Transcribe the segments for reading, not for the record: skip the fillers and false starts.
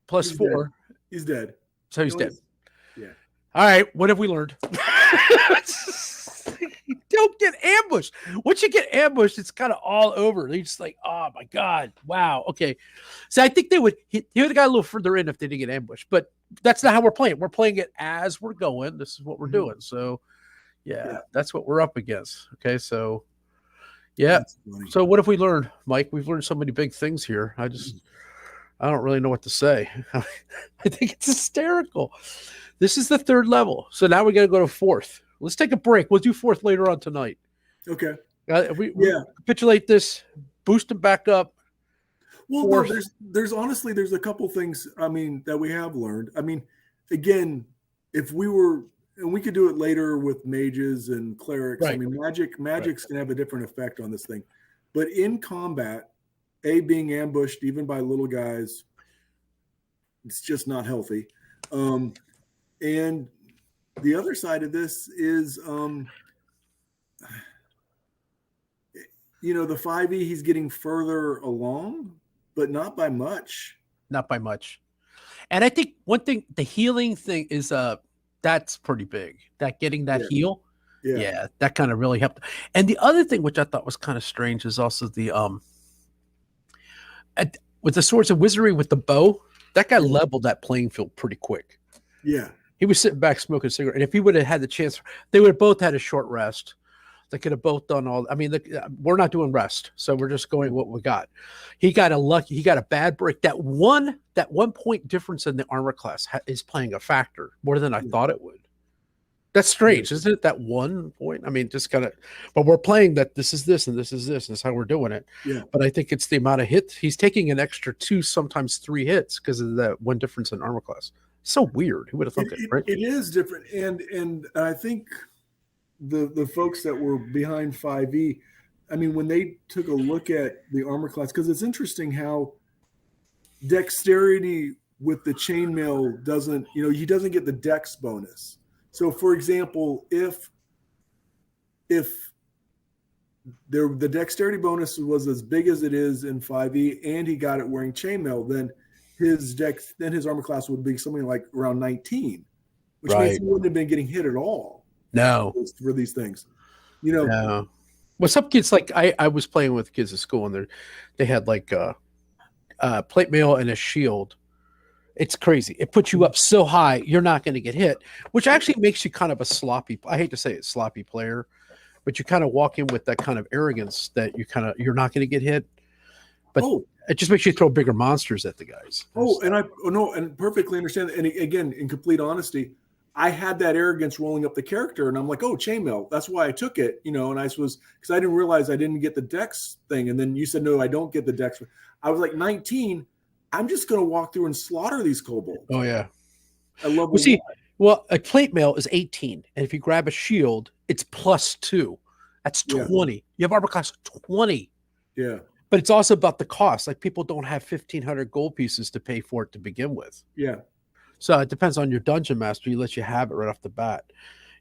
plus He's 4. Dead. He's dead. So he's dead. Yeah. All right. What have we learned? Don't get ambushed. Once you get ambushed, it's kind of all over. They're just like, oh my God. Wow. Okay. So I think he would have got a little further in if they didn't get ambushed. But that's not how we're playing. We're playing it as we're going. This is what we're doing. So yeah, that's what we're up against. Okay. So yeah. So what have we learned, Mike? We've learned so many big things here. I don't really know what to say. I think it's hysterical. This is the 3rd level. So now we got to go to 4th. Let's take a break. We'll do 4th later on tonight. Okay. We capitulate this, boost them back up. Well, no, there's honestly, there's a couple things, that we have learned. Again, if we were, and we could do it later with mages and clerics. Right. Magic's going to have a different effect on this thing. But in combat, being ambushed, even by little guys, it's just not healthy. And the other side of this is, the 5e, he's getting further along, but not by much. Not by much. And I think one thing, the healing thing is, that's pretty big. That getting that heal. Yeah. That kind of really helped. And the other thing, which I thought was kind of strange, is also the, with the Swords of Wizardry with the bow, that guy leveled that playing field pretty quick. Yeah. He was sitting back smoking a cigarette. And if he would have had the chance, they would have both had a short rest. They could have both done all. We're not doing rest, so we're just going what we got. He got a bad break. That one point difference in the armor class is playing a factor more than I thought it would. That's strange, isn't it? That 1 point. Just kind of. But we're playing that this is this and this is this, and that's how we're doing it. Yeah. But I think it's the amount of hits. He's taking an extra 2, sometimes 3 hits because of that one difference in armor class. So weird. Who would have thought it? Right? It is different, and I think the folks that were behind 5e, when they took a look at the armor class, because it's interesting how dexterity with the chainmail doesn't, he doesn't get the dex bonus. So, for example, if the dexterity bonus was as big as it is in 5e, and he got it wearing chainmail, then his armor class would be something like around 19, which means he wouldn't have been getting hit at all. No, for these things, No. Well, some kids, like I was playing with kids at school, and they had like plate mail and a shield. It's crazy. It puts you up so high, you're not going to get hit, which actually makes you kind of a sloppy. I hate to say it, sloppy player, but you kind of walk in with that kind of arrogance that you're not going to get hit. But it just makes you throw bigger monsters at the guys. And perfectly understand. And again, in complete honesty, I had that arrogance rolling up the character, and I'm like, oh, chainmail. That's why I took it, and I was, because I didn't realize I didn't get the dex thing. And then you said, no, I don't get the dex. I was like 19. I'm just going to walk through and slaughter these kobolds. Oh, yeah. I love a plate mail is 18. And if you grab a shield, it's +2. That's 20. You have armor class 20. Yeah. But it's also about the cost. Like, people don't have 1,500 gold pieces to pay for it to begin with. Yeah. So it depends on your dungeon master. He lets you have it right off the bat.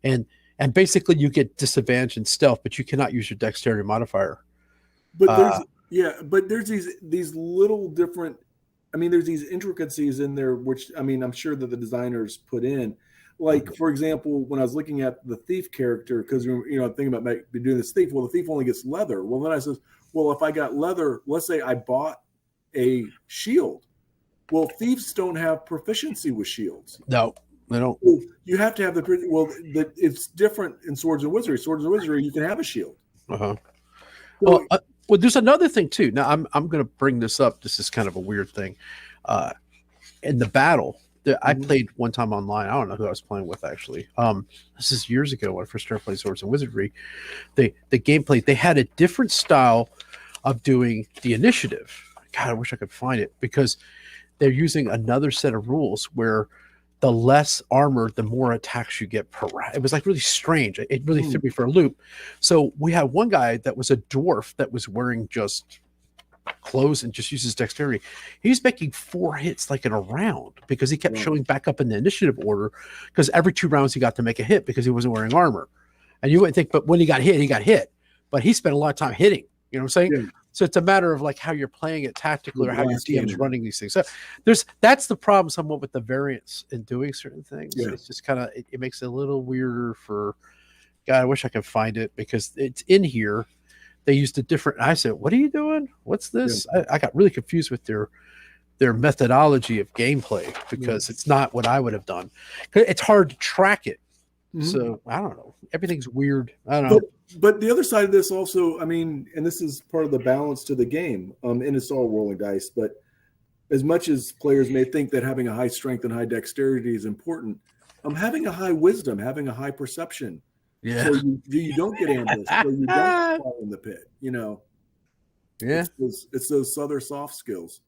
And basically you get disadvantage in stealth, but you cannot use your dexterity modifier. But there's these little different, there's these intricacies in there, which, I'm sure that the designers put in. Like, for example, when I was looking at the thief character, because, I'm thinking about doing this thief. Well, the thief only gets leather. Well, then I says, well, if I got leather, let's say I bought a shield. Well, thieves don't have proficiency with shields. No, they don't. Well, you have to have it's different in Swords and Wizardry. Swords and Wizardry, you can have a shield. Uh-huh. Well, there's another thing too. Now, I'm going to bring this up. This is kind of a weird thing. In the battle, I played one time online. I don't know who I was playing with, actually. This is years ago when I first started playing Swords and Wizardry. The gameplay, they had a different style of doing the initiative. God, I wish I could find it, because they're using another set of rules where the less armor, the more attacks you get per round. It was like really strange. It really threw me for a loop. So we had one guy that was a dwarf that was wearing just clothes and just uses dexterity. He was making 4 hits like in a round because he kept showing back up in the initiative order, because every 2 rounds he got to make a hit because he wasn't wearing armor. And you wouldn't think, but when he got hit, but he spent a lot of time hitting. You know what I'm saying? Yeah. So it's a matter of like how you're playing it tactically or how your DM's cannon. running these things. So that's the problem somewhat with the variance in doing certain things. Yeah. It's just kind of it makes it a little weirder for God, I wish I could find it because it's in here. They used a different I said, what are you doing? What's this? Yeah. I got really confused with their methodology of gameplay because it's not what I would have done. It's hard to track it. Mm-hmm. So I don't know. Everything's weird. I don't know. But the other side of this also, I mean, and this is part of the balance to the game, and it's all rolling dice. But as much as players may think that having a high strength and high dexterity is important, having a high wisdom, having a high perception, yeah, so you don't get ambushed, so you don't fall in the pit. You know, yeah, it's those other soft skills.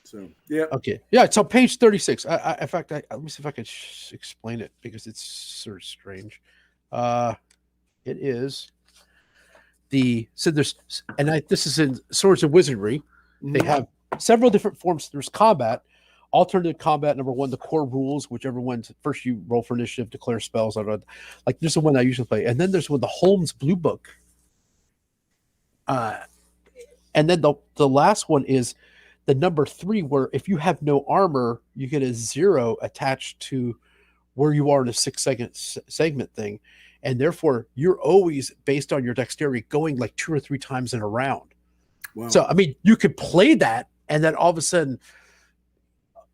So yeah, okay, yeah. So page 36. In fact, let me see if I can explain it because it's sort of strange. It is there's this is in Swords and Wizardry. Mm-hmm. They have several different forms. There's combat, alternative combat. Number one, the core rules, whichever one first you roll for initiative, declare spells. Like there's the one I usually play, and then there's one the Holmes Blue Book. And then the last one is the number 3, where if you have no armor, you get a 0 attached to where you are in a 6-second segment thing. And therefore, you're always, based on your dexterity, going like 2 or 3 times in a round. Wow. So, I mean, you could play that, and then all of a sudden,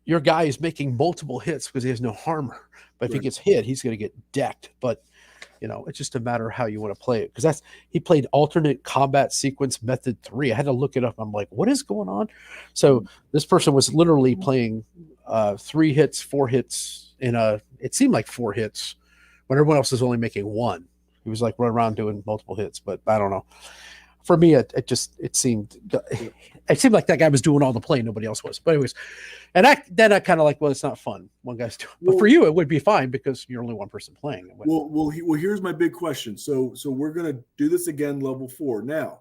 your guy is making multiple hits because he has no armor. But if he gets hit, he's going to get decked. But, you know, it's just a matter of how you want to play it. Because he played alternate combat sequence method 3. I had to look it up. I'm like, what is going on? So this person was literally playing 3 hits, 4 hits it seemed like 4 hits when everyone else is only making 1. He was like running around doing multiple hits, but I don't know. For me, it seemed like that guy was doing all the play, nobody else was. But anyways, and I kind of like, well, it's not fun. One guy's doing, but for you, it would be fine because you're only one person playing. Well, here's my big question. So we're gonna do this again, level 4. Now,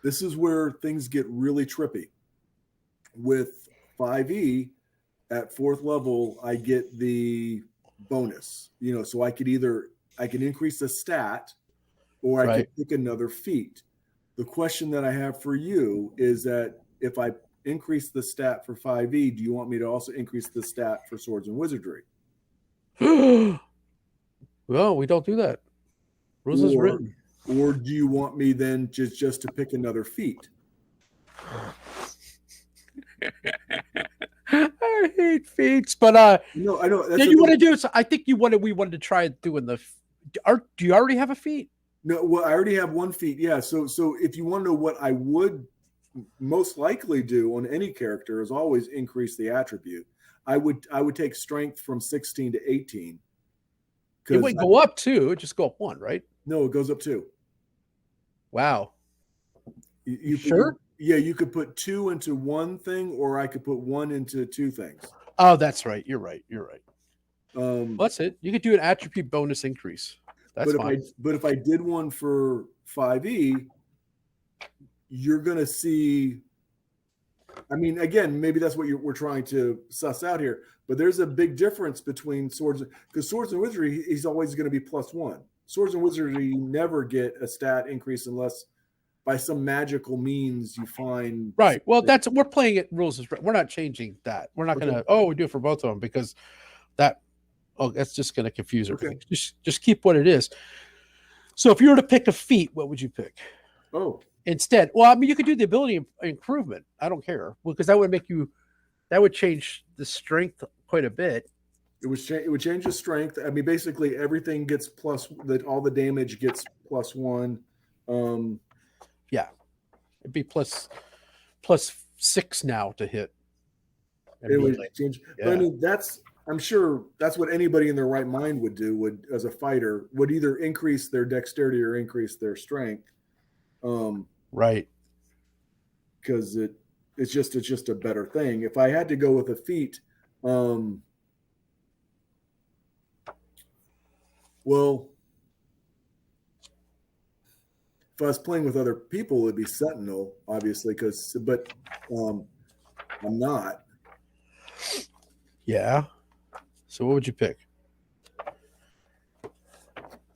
this is where things get really trippy. With 5e at 4th level, I get the bonus. You know, so I can increase the stat, or I could pick another feat. The question that I have for you is that if I increase the stat for 5e, do you want me to also increase the stat for Swords and Wizardry? Well, we don't do that. Rules is written. Or do you want me then just to pick another feat? I hate feats, but no, I know. That's you want to do. So I think we wanted to try doing the. Do you already have a feat? No, well, I already have 1 feat. Yeah, so if you want to know what I would most likely do on any character is always increase the attribute. I would take strength from 16 to 18. It wouldn't go up 2; it just go up 1, right? No, it goes up 2. Wow. You sure? You could put 2 into 1 thing, or I could put 1 into 2 things. Oh, that's right. You're right. Well, that's it. You could do an attribute bonus increase. That's fine. But if I did one for 5e, you're going to see. I mean, again, maybe that's what we're trying to suss out here. But there's a big difference between Swords, because Swords and Wizardry, he's always going to be +1. Swords and Wizardry, you never get a stat increase unless by some magical means you find. Right. Well, we're playing it rules. We're not changing that. We're not going to, we do it for both of them because that's just going to confuse everything. Okay. Just keep what it is. So if you were to pick a feat, what would you pick? Instead, well, I mean, you could do the ability improvement. I don't care because that would change the strength quite a bit. It would change the strength. I mean, basically everything gets all the damage gets +1. Yeah, it'd be plus 6 now to hit. It would change. Yeah. But I mean, I'm sure that's what anybody in their right mind would do. As a fighter, would either increase their dexterity or increase their strength. Right. Because it's just a better thing. If I had to go with a feat, well, if I was playing with other people, it'd be Sentinel, obviously, but I'm not. Yeah. So what would you pick?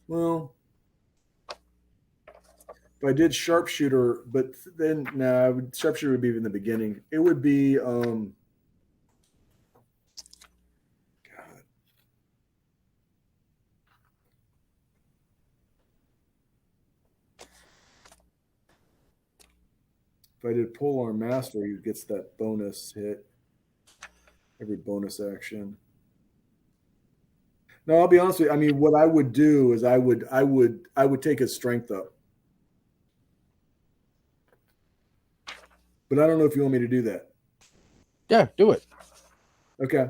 Well, If I did sharpshooter, but then sharpshooter would be in the beginning. It would be God. If I did polearm master, he gets that bonus hit. Every bonus action. No, I'll be honest with you. I mean, what I would do is I would take his strength up. But I don't know if you want me to do that. Yeah, do it. Okay.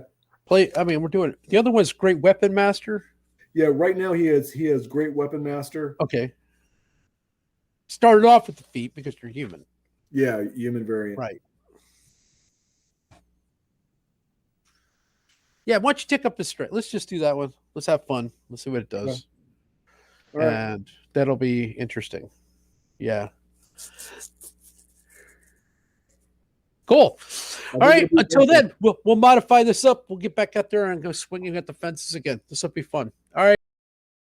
I mean, we're doing it. The other one's Great Weapon Master. Yeah, right now he has Great Weapon Master. Okay. Started off with the feet because you're human. Yeah, human variant. Right. Yeah, why don't you take up his strength? Let's just do that one. Let's have fun. Let's see what it does. Okay. All right. And that'll be interesting. Yeah. Cool. All right. Until then, we'll modify this up. We'll get back out there and go swinging at the fences again. This will be fun. All right.